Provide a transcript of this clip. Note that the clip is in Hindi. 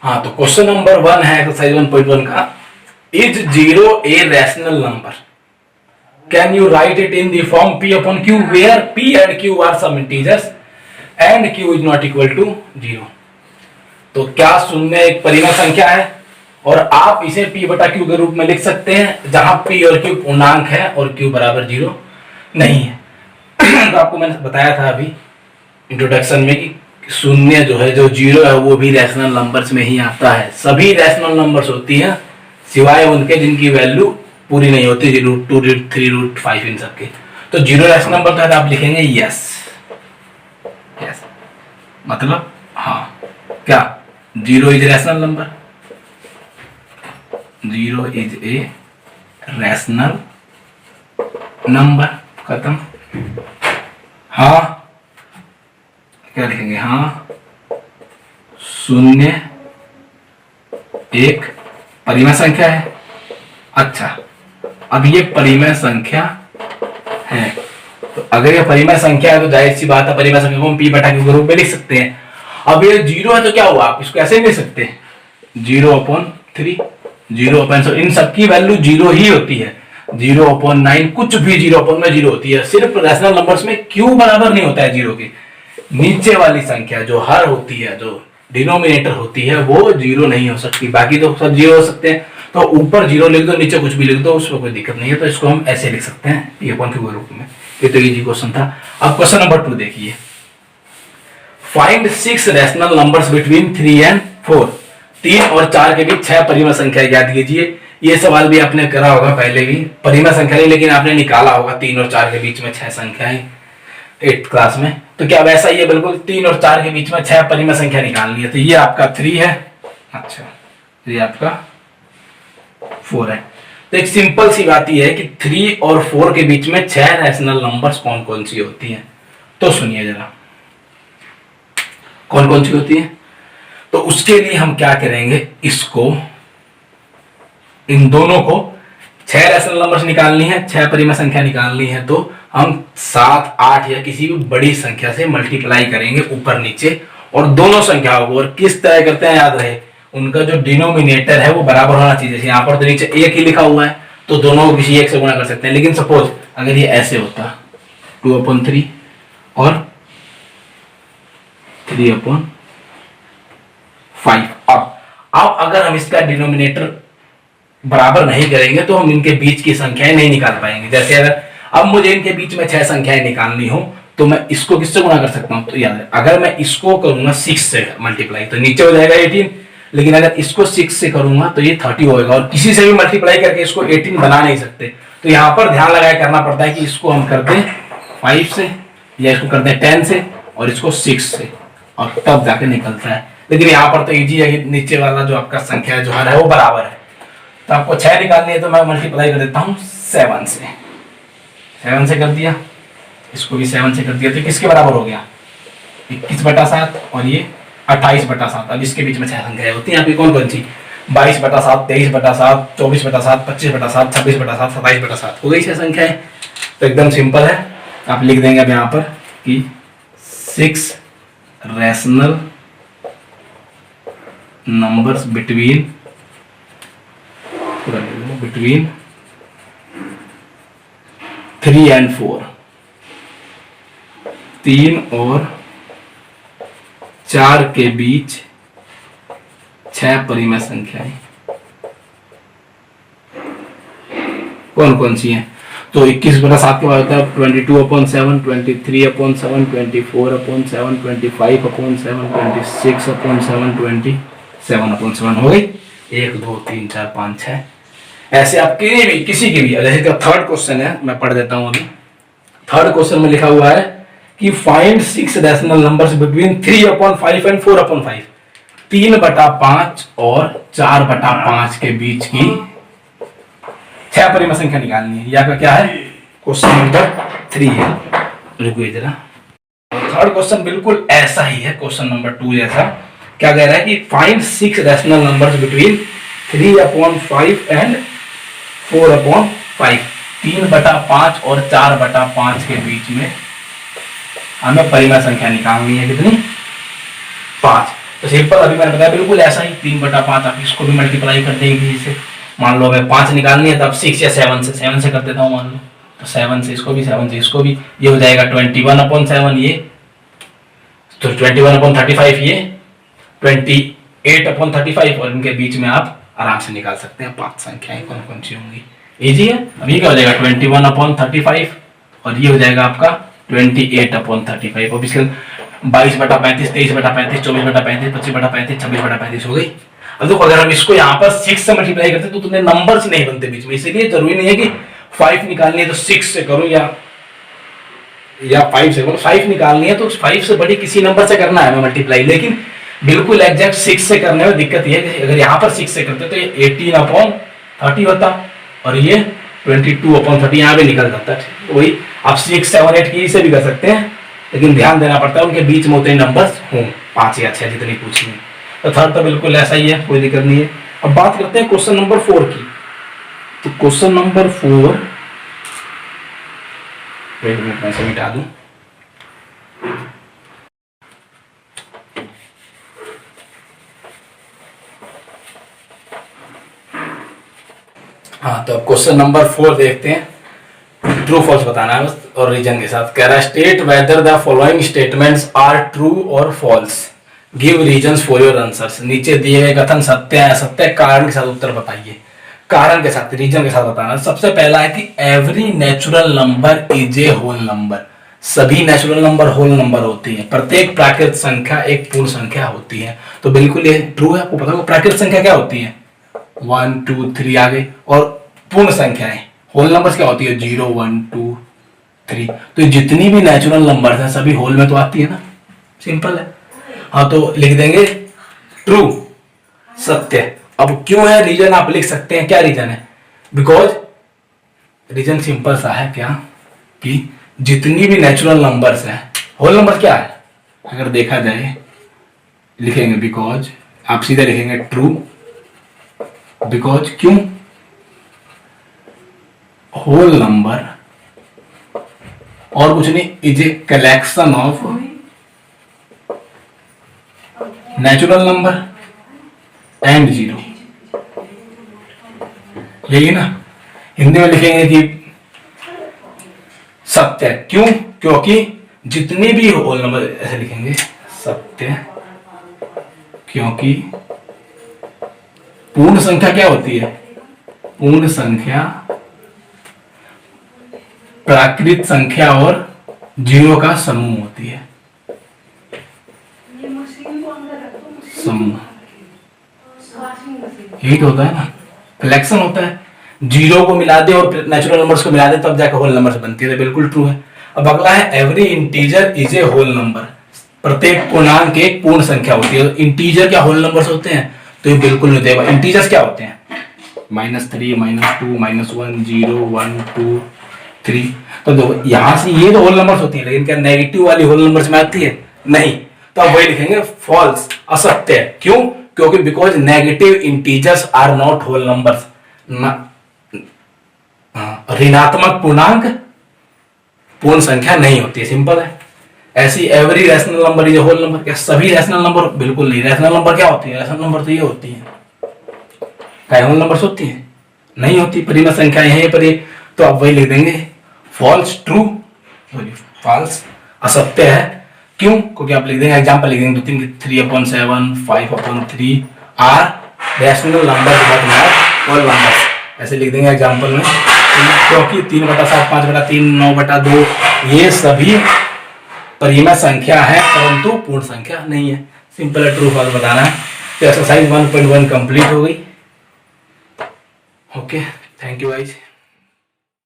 हाँ, तो क्वेश्चन नंबर 1 है एक्सरसाइज 1.1 का, is 0 a rational number, can you write it in the form p upon q where p and q are some integers and q is not equal to 0। तो क्या शून्य एक परिमेय संख्या है और आप इसे p बटा q के रूप में लिख सकते हैं जहां p और q पूर्णांक है और q बराबर 0 नहीं है। तो आपको मैंने बताया था अभी इंट्रोडक्शन में कि शून्य जो है, जो 0 है, वो भी रैशनल नंबर्स में ही आता है। सभी रैशनल नंबर्स होती हैं सिवाय उनके जिनकी वैल्यू पूरी नहीं होती, √2 √3 √5 इन सबके। तो 0 रैशनल नंबर तो आप लिखेंगे यस, यस मतलब हाँ, क्या 0 is rational number, 0 is a rational number, खत्म। हाँ क्या लिखेंगे, हाँ शून्य एक परिमेय संख्या है। अच्छा, अब ये परिमेय संख्या है, तो अगर ये परिमेय संख्या है तो जाहिर सी बात है परिमेय संख्या को हम p बटा q के रूप में लिख सकते हैं। अब ये 0 है तो क्या हुआ, आप इसको ऐसे लिख सकते हैं 0/3, 0/, इन सबकी वैल्यू 0 ही होती है, 0/9 कुछ भी 0/0 होती है। सिर्फ रैशनल नंबर्स में q बराबर नहीं होता है 0 के, नीचे वाली संख्या जो हर होती है, जो डिनोमिनेटर होती है, वो 0 नहीं हो सकती, बाकी तो सब 0 हो सकते हैं। तो ऊपर 0 लिख दो, नीचे कुछ भी लिख दो, उसमें कोई दिक्कत नहीं है। तो इसको हम ऐसे लिख सकते हैं p अपॉन q के रूप में। ये तो इजी क्वेश्चन था। अब क्वेश्चन नंबर 2 देखिए, find 6 rational numbers between 3 and 4, 3 और 4 के बीच 6 परिमेय संख्या याद कीजिए। ये सवाल भी आपने करा होगा पहले भी, परिमेय संख्या नहीं लेकिन आपने निकाला होगा 3 और 4 के बीच में 6 संख्याएं 8th क्लास में। तो क्या वैसा ही है बिल्कुल, 3 और 4 के बीच में 6 परिमेय संख्या निकालनी है। तो ये आपका 3 है, अच्छा ये आपका 4 है। तो एक सिंपल सी बात यह है कि 3 और 4 के बीच में 6 रैशनल नंबर्स कौन कौन सी होती हैं। तो सुनिए जरा, कौन कौन सी होती है। तो उसके लिए हम क्या करेंगे, इसको, इन दोनों को 6 रैशनल नंबर्स निकालनी है, 6 परिमेय संख्या निकालनी है, तो हम 7, 8 या किसी भी बड़ी संख्या से मल्टीप्लाई करेंगे ऊपर नीचे, और दोनों संख्याओं को, और किस तरह करते हैं याद रहे, उनका जो डिनोमिनेटर है वो बराबर होना चाहिए। जैसे यहाँ पर तो नीचे 1 ही लिखा हुआ है तो दोनों को किसी 1 से गुणा कर सकते हैं। लेकिन सपोज अगर ये ऐसे होता 2/3 और 3/5, अब अगर हम इसका डिनोमिनेटर बराबर नहीं करेंगे तो हम इनके बीच की संख्याएं नहीं निकाल पाएंगे। जैसे अगर अब मुझे इनके बीच में 6 संख्याएं निकालनी हो तो मैं इसको किससे गुणा कर सकता हूं, तो याद है अगर मैं इसको करूंगा 6 से मल्टीप्लाई तो नीचे हो जाएगा 18, लेकिन अगर इसको 6 से करूंगा तो ये 30 होएगा, और किसी से भी मल्टीप्लाई करके इसको 18 बना नहीं सकते। तो यहाँ पर ध्यान लगाए करना पड़ता है कि इसको हम कर दें 5 से, या इसको कर दें 10 से, और इसको 6 से, और तब जाके निकलता है। लेकिन यहाँ पर तो इजी है कि नीचे वाला जो आपका संख्या जो है वो बराबर है। तो आपको 6 निकालनी है तो मैं मल्टीप्लाई कर देता हूँ 7 से, 7 से कर दिया, इसको भी 7 से कर दिया, तो किसके बराबर हो गया 21/7 और ये 28/7। अब इसके बीच में 6 संख्याएं होती हैं आपकी कौन कौन सी, 22/7, 23/7, 24/7, 25/7, 26/7, 27/7 हो गई 6 संख्याएं। तो एकदम सिंपल है, आप लिख देंगे अब यहाँ पर कि 6 रैशनल नंबर्स बिटवीन 3 and 4, 3 और 4 के बीच 6 परिमेय संख्याएं कौन कौन सी हैं। तो 21/7 के बाद होता है 22/7, 23/7, 24/7, 25/7, 26/7, 27/7 हो गई। 1 2 3 4 5 6 ऐसे आप किसी की भी, जैसे थर्ड क्वेश्चन है मैं पढ़ देता हूं अभी। थर्ड क्वेश्चन में लिखा हुआ है कि find 6 rational numbers between 3/5 and 4/5, 3/5 और 4/5 के बीच की 6 परिमेय संख्या निकालनी है। यह क्या है, क्वेश्चन नंबर 3 है। रुकिए जरा, थर्ड क्वेश्चन बिल्कुल ऐसा ही है क्वेश्चन नंबर 2 जैसा। क्या कह रहा है कि find 6 rational numbers between 3/5 and 4/5, 3/5 और 4/5 के बीच में हमें परिमेय संख्या निकालनी है, कितनी 5। तो सिंपल अभी मैंने बताया बिल्कुल ऐसा ही 3/5 आप इसको भी मल्टीप्लाई कर देंगे इसे। मान लो हमें 5 निकालनी है तब 6 या 7 से कर देता हूँ मान लो, तो 7 से इसको भी 7 से इसको भी, ये हो जाएगा 21/7 ये, तो 21/35 ये, 28/35 और इनके बीच में आप आराम से निकाल सकते हैं 5 संख्याएं कौन कौन सी होंगी। इजी है। अब ये क्या हो जाएगा 21/35 और ये हो जाएगा आपका 28/35। अब इसके 22/35, 23/35, 24/35, 25/35, 26/35 हो गई। अब देखो अगर हम इसको यहाँ पर 6 से मल्टीप्लाई करते तो तुम्हें नंबर्स नहीं बनते बीच में, इसलिए जरूरी नहीं है कि 5 निकालनी है तो 6 से करो या 5 से करो। 5 निकालनी है तो 5 से बड़ी किसी नंबर से करना है मल्टीप्लाई, लेकिन बिल्कुल एग्जैक्ट 6 से करने में दिक्कत यह है कि अगर यहाँ पर 6 से करते तो ये 18/30 होता और ये 22/30 यहाँ पे निकल जाता है। वही आप 6, 7, 8 की से भी कर सकते हैं, लेकिन ध्यान देना पड़ता है उनके बीच में उतने नंबर्स हों, 5 या 6 जितनी पूछनी है। तो थर्ड तो बिल्कुल ऐसा ही है, कोई दिक्कत नहीं है। अब बात करते हैं क्वेश्चन नंबर 4 की। तो क्वेश्चन नंबर 4, एक मिनट मैं इसे मिटा दूं। हाँ, तो क्वेश्चन नंबर 4 देखते हैं। ट्रू फॉल्स बताना है बस और रीजन के साथ। कह रहा है state whether the following statements are true और false, give reasons for your answers. नीचे दिए गए कथन सत्य है असत्य है, कारण के साथ उत्तर बताइए। कारण के साथ, रीजन के साथ बताना। सबसे पहला है कि every natural number is a whole number. सभी नेचुरल नंबर होल नंबर होती है। प्रत्येक प्राकृत संख्या एक पूर्ण संख्या होती है। तो बिल्कुल ये ट्रू है। आपको पता होगा प्राकृत संख्या क्या होती है, 1, 2, 3 आगे, और पूर्ण संख्याएं होल नंबर्स क्या होती है, 0, 1, 2, 3। तो जितनी भी नेचुरल नंबर्स हैं सभी होल में तो आती है ना, सिंपल है। हाँ, तो लिख देंगे ट्रू, सत्य। अब क्यों है रीजन आप लिख सकते हैं, क्या रीजन है, बिकॉज रीजन सिंपल सा है क्या कि जितनी भी नेचुरल नंबर्स हैं, होल नंबर क्या है अगर देखा जाए, लिखेंगे बिकॉज, आप सीधे लिखेंगे ट्रू, बिकॉज क्यों, होल नंबर और कुछ नहीं, is a collection of natural number and 0। यही ना, हिंदी में लिखेंगे कि सत्य, क्यों, क्योंकि जितनी भी होल नंबर, ऐसे लिखेंगे सत्य क्योंकि पूर्ण संख्या क्या होती है, पूर्ण संख्या प्राकृत संख्या और 0 का समूह होती है। समूह यही तो होता है ना, कलेक्शन होता है। 0 को मिला दे और नेचुरल नंबर्स को मिला दे तब जाकर होल नंबर्स बनती है। तो बिल्कुल ट्रू है। अब अगला है every integer is a whole number. प्रत्येक पूर्णांक एक पूर्ण संख्या होती है। इंटीजर क्या होल नंबर्स होते हैं, तो ये बिल्कुल नहीं होते। इंटीजर्स क्या होते हैं, -3, -2, -1, 0, 1, 2, 3। तो देखो यहां से ये तो होल नंबर्स होती है, लेकिन क्या नेगेटिव वाली होल नंबर्स में आती है, नहीं। तो अब वही लिखेंगे फॉल्स, असत्य। क्यों, क्योंकि because negative integers are not whole numbers. ऋणात्मक पूर्णांक पूर्ण संख्या नहीं होती है, सिंपल है। ऐसी every rational number is whole number, क्या सभी रैशनल नंबर, बिल्कुल नहीं। रैशनल नंबर क्या होती है, रैशनल नंबर तो ये होती है, क्या होल नंबर्स होती है, नहीं होती। परिमेय संख्या यहीं पर, तो आप वही लिख देंगे फॉल्स, ट्रू, फॉल्स, असत्य है। क्यों, क्योंकि आप लिख देंगे एग्जांपल लिख देंगे 3/7, 5/3 are rational number but not whole numbers, ऐसे लिख देंगे एग्जांपल में। क्योंकि 3/7, 5/3, 9/2 ये सभी परिमेय संख्या है परंतु पूर्ण संख्या नहीं है। सिंपल है, ट्रू फॉल्स बताना है। तो एक्सरसाइज 1.1 कंप्लीट हो गई। Okay, thank you guys.